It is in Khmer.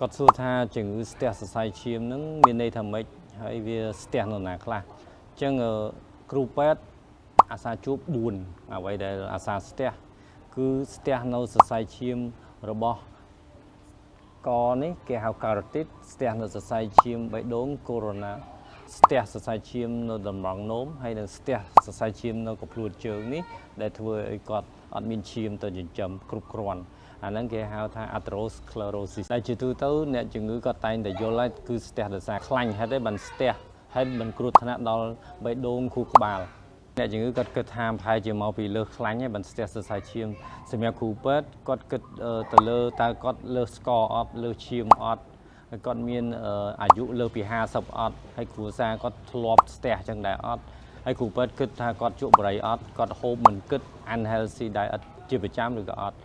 គាត់សួរថាជំងឺស្ទះសរសៃឈាមនឹងមានន័យថាម៉េចហើយវាស្ទះនៅណាខ្លះអញ្ចឹងគ្រូពេទ្យអាសាជួប4អ្វីដែលអាសាស្ទះគឺស្ទះនៅសរសៃឈាមរបស់កនេះគេហៅ carotid ស្ទះនៅសរសៃឈាមបេះដូង corona ស្ទះសរសៃឈាមនៅតម្រងនោមហើយនិងស្ទះសរសៃឈាមនៅកភ្នួតជើងនេះដែលធ្វើឲ្យគាត់អត់មានឈាមទៅចិញ្ចឹមគ្រប់គ្រាន់អាហ្នឹងគេហៅថា atherosclerosis តែជាទូទៅអ្នកជំងឺគាត់តែងតែយល់ហើយគឺស្ទះដោយសារខ្លាញ់ហេតុអីបានស្ទះហើយមិនគ្រោះថ្នាក់ដល់បេះដូងខួរក្បាលអ្នកជំងឺគាត់គិតថាប្រហែលជាមកពីលើសខ្លាញ់ហើយបានស្ទះសរសៃឈាមសម្រាប់គ្រូពេទ្យគាត់គិតទៅលើតើគាត់លើសស្ករអត់លើសឈាមអត់ហើយគាត់មានអាយុលើសពី50អត់ហើយគ្រួសារគាត់ធ្លាប់ស្ទះចឹងដែរអត់ហើយគ្រូពេទ្យគិតថាគាត់ជក់បរិយអត់គាត់ហូបមិនគិត unhealthy diet ជាប្រចាំឬក៏អត់